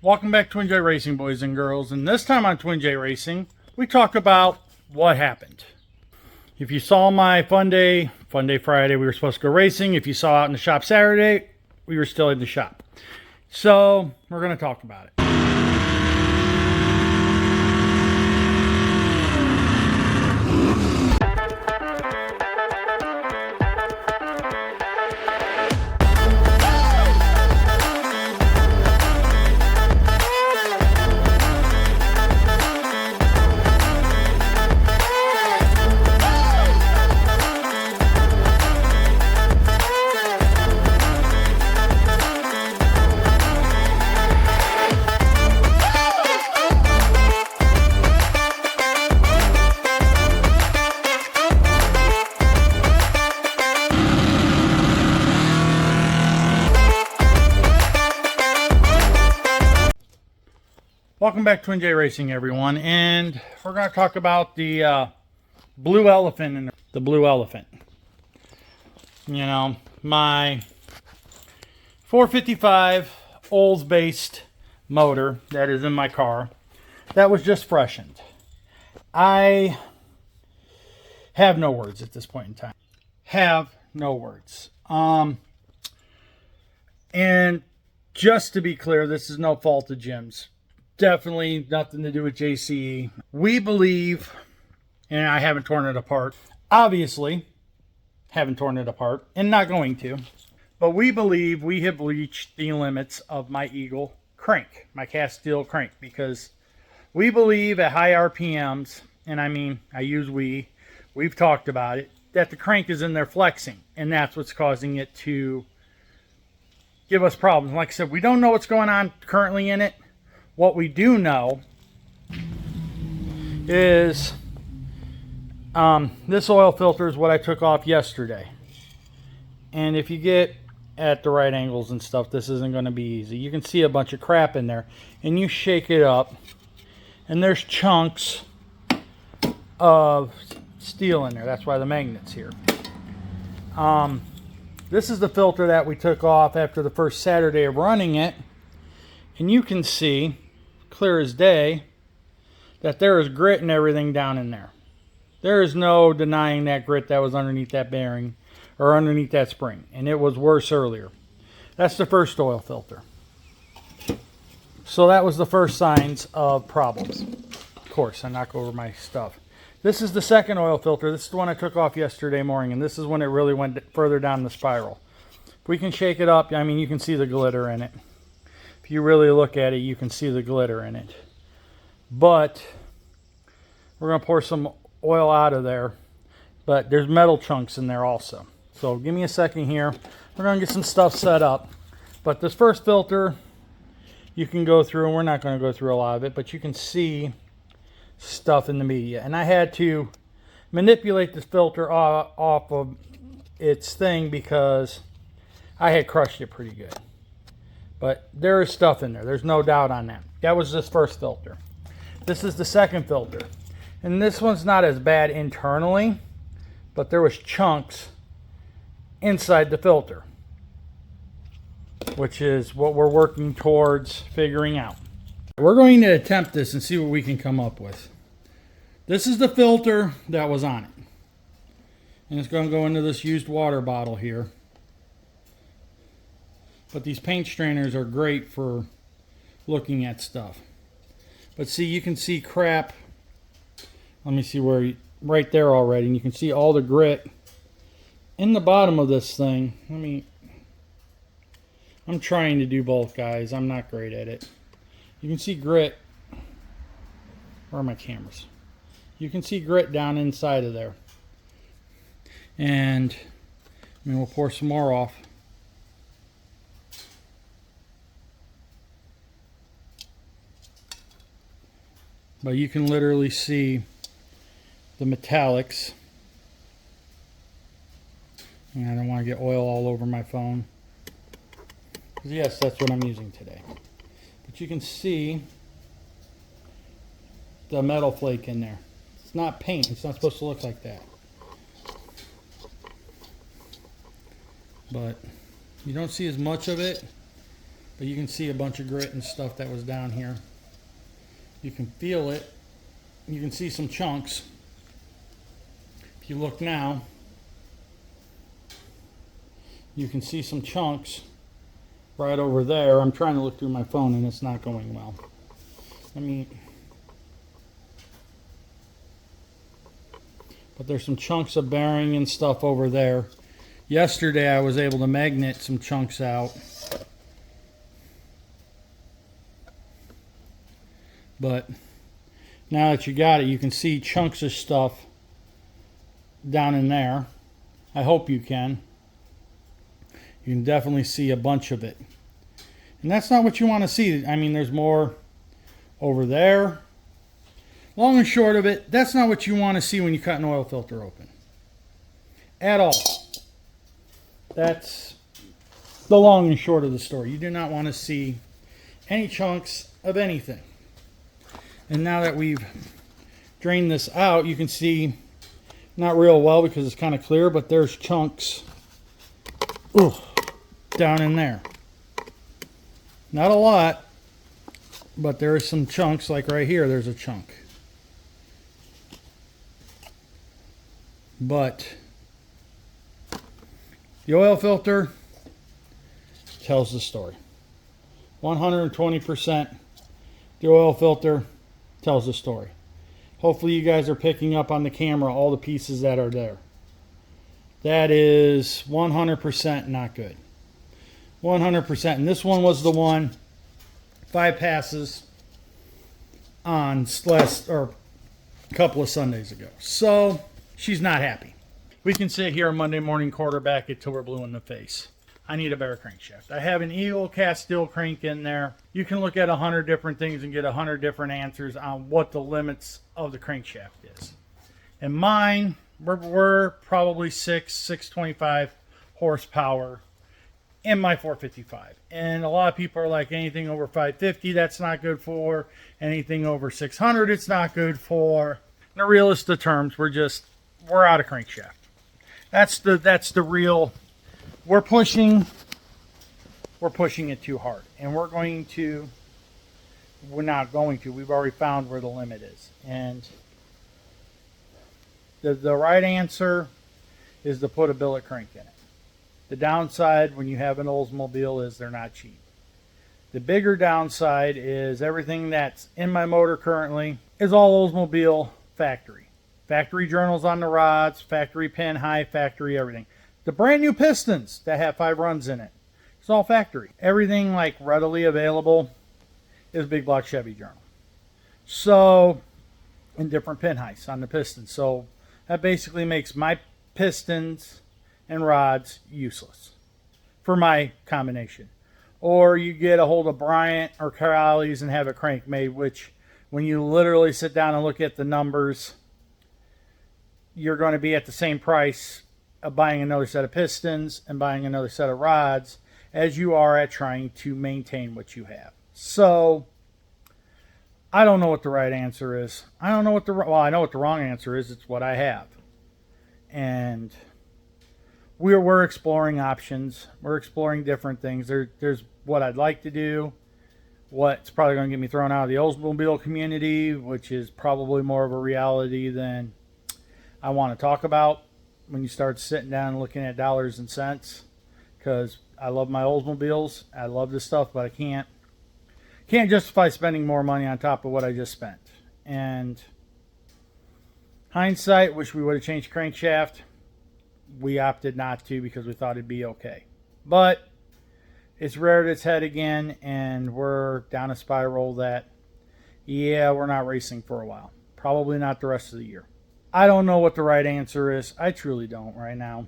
Welcome back to Twin J Racing, boys and girls. And this time on Twin J Racing, we talk about what happened. If you saw my Fun Day Friday, we were supposed to go racing. If you saw out in the shop Saturday, we were still in the shop. So we're going to talk about it. Welcome back to Twin J Racing, everyone, and we're going to talk about the blue elephant and the blue elephant. You know, my 455 Olds-based motor that is in my car, that was just freshened. I have no words at this point in time. Have no words. And just to be clear, this is no fault of Jim's. Definitely nothing to do with JCE. We believe, and I haven't torn it apart, obviously haven't torn it apart and not going to, but we believe we have reached the limits of my Eagle crank, my cast steel crank, because we believe at high RPMs, and I mean, I use we've talked about it, that the crank is in there flexing, and that's what's causing it to give us problems. Like I said, we don't know what's going on currently in it. What we do know is this oil filter is what I took off yesterday. And if you get at the right angles and stuff, this isn't going to be easy. You can see a bunch of crap in there. And you shake it up, and there's chunks of steel in there. That's why the magnet's here. This is the filter that we took off after the first Saturday of running it. And you can see, clear as day, that there is grit and everything down in there. There is no denying that grit that was underneath that bearing or underneath that spring. And it was worse earlier. That's the first oil filter. So that was the first signs of problems. Of course, I knock over my stuff. This is the second oil filter. This is the one I took off yesterday morning. And this is when it really went further down the spiral. If we can shake it up, I mean, you can see the glitter in it. If you really look at it, you can see the glitter in it. But we're going to pour some oil out of there. But there's metal chunks in there also. So give me a second here. We're going to get some stuff set up. But this first filter, you can go through, and we're not going to go through a lot of it, but you can see stuff in the media. And I had to manipulate this filter off of its thing because I had crushed it pretty good. But there is stuff in there. There's no doubt on that. That was this first filter. This is the second filter. And this one's not as bad internally, but there was chunks inside the filter, which is what we're working towards figuring out. We're going to attempt this and see what we can come up with. This is the filter that was on it. And it's going to go into this used water bottle here. But these paint strainers are great for looking at stuff. But see, you can see crap. Let me see where, right there already. And you can see all the grit in the bottom of this thing. I'm trying to do both, guys. I'm not great at it. You can see grit. Where are my cameras? You can see grit down inside of there. And we'll pour some more off. But you can literally see the metallics. And I don't want to get oil all over my phone. Yes, that's what I'm using today. But you can see the metal flake in there. It's not paint. It's not supposed to look like that. But you don't see as much of it But you can see a bunch of grit and stuff that was down here. You can feel it. You can see some chunks. If you look now, you can see some chunks right over there. I'm trying to look through my phone and it's not going well. But there's some chunks of bearing and stuff over there. Yesterday I was able to magnet some chunks out. But now that you got it, you can see chunks of stuff down in there. I hope you can. You can definitely see a bunch of it. And that's not what you want to see. I mean, there's more over there. Long and short of it, that's not what you want to see when you cut an oil filter open. At all. That's the long and short of the story. You do not want to see any chunks of anything. And now that we've drained this out, you can see, not real well because it's kind of clear, but there's chunks down in there. Not a lot, but there is some chunks, like right here, there's a chunk. But the oil filter tells the story. 120%. The oil filter tells the story. Hopefully you guys are picking up on the camera all the pieces that are there. That is 100% not good. 100%. And this one was the one 5 passes on a couple of Sundays ago. So she's not happy. We can sit here Monday morning quarterback it till we're blue in the face. I need a better crankshaft. I have an Eagle cast steel crank in there. You can look at 100 different things and get 100 different answers on what the limits of the crankshaft is. And mine, we're probably 625 horsepower in my 455. And a lot of people are like, anything over 550, that's not good for. Anything over 600, it's not good for. In the realest of terms, we're out of crankshaft. That's the real. We're pushing it too hard, and we're not going to. We've already found where the limit is, and the right answer is to put a billet crank in it. The downside when you have an Oldsmobile is they're not cheap. The bigger downside is everything that's in my motor currently is all Oldsmobile factory. Factory journals on the rods, factory pin high, factory everything. The brand new pistons that have 5 runs in it, it's all factory. Everything like readily available is Big Block Chevy journal. So, and different pin heights on the pistons. So that basically makes my pistons and rods useless for my combination. Or you get a hold of Bryant or Corrales and have a crank made, which when you literally sit down and look at the numbers, you're going to be at the same price of buying another set of pistons and buying another set of rods as you are at trying to maintain what you have. So I don't know what the right answer is. I know what the wrong answer is. It's what I have. And we're exploring options. We're exploring different things. There's what I'd like to do, what's probably going to get me thrown out of the Oldsmobile community, which is probably more of a reality than I want to talk about when you start sitting down and looking at dollars and cents, because I love my Oldsmobiles. I love this stuff, but I can't justify spending more money on top of what I just spent. And hindsight, wish we would have changed crankshaft. We opted not to because we thought it'd be okay. But it's reared its head again, and we're down a spiral that, yeah, we're not racing for a while. Probably not the rest of the year. I don't know what the right answer is. I truly don't right now.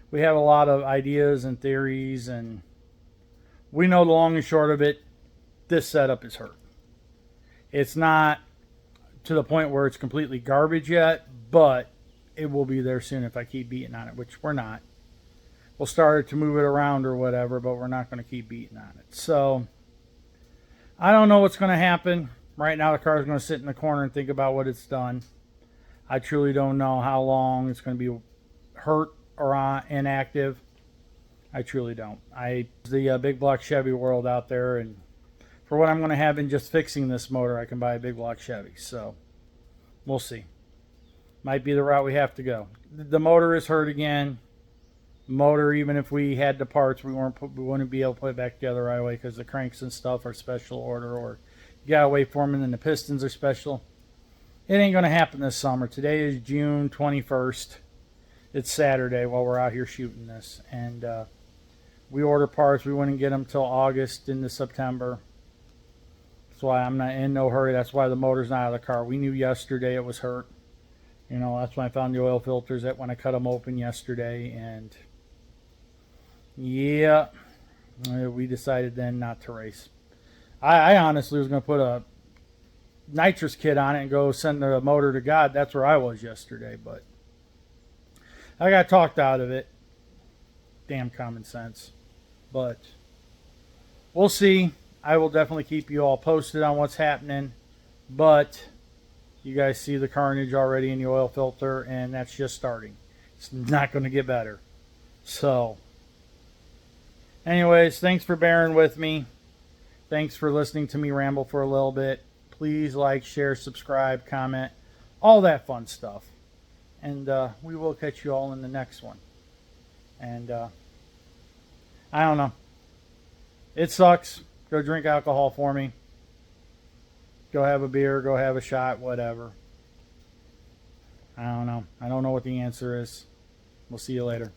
We have a lot of ideas and theories, and we know the long and short of it, this setup is hurt. It's not to the point where it's completely garbage yet, but it will be there soon if I keep beating on it, which we're not. We'll start to move it around or whatever, but we're not going to keep beating on it. So I don't know what's going to happen. Right now the car is going to sit in the corner and think about what it's done. I truly don't know how long it's going to be hurt or inactive. I truly don't. The big block Chevy world out there, and for what I'm going to have in just fixing this motor, I can buy a big block Chevy. So we'll see. Might be the route we have to go. The motor is hurt again. Motor, even if we had the parts, we wouldn't be able to put it back together right away because the cranks and stuff are special order, or you gotta wait for them, and then the pistons are special. It ain't gonna happen this summer. Today is June 21st. It's Saturday while we're out here shooting this, and we order parts. We wouldn't get them till August into September. That's why I'm not in no hurry. That's why the motor's not out of the car. We knew yesterday it was hurt. You know, that's when I found the oil filters when I cut them open yesterday, and yeah, we decided then not to race. I honestly was going to put a nitrous kit on it and go send the motor to God. That's where I was yesterday, but I got talked out of it. Damn common sense. But we'll see. I will definitely keep you all posted on what's happening, but you guys see the carnage already in the oil filter, and that's just starting. It's not going to get better. So anyways, thanks for bearing with me. Thanks for listening to me ramble for a little bit. Please like, share, subscribe, comment, all that fun stuff. And we will catch you all in the next one. And I don't know. It sucks. Go drink alcohol for me. Go have a beer, go have a shot, whatever. I don't know. I don't know what the answer is. We'll see you later.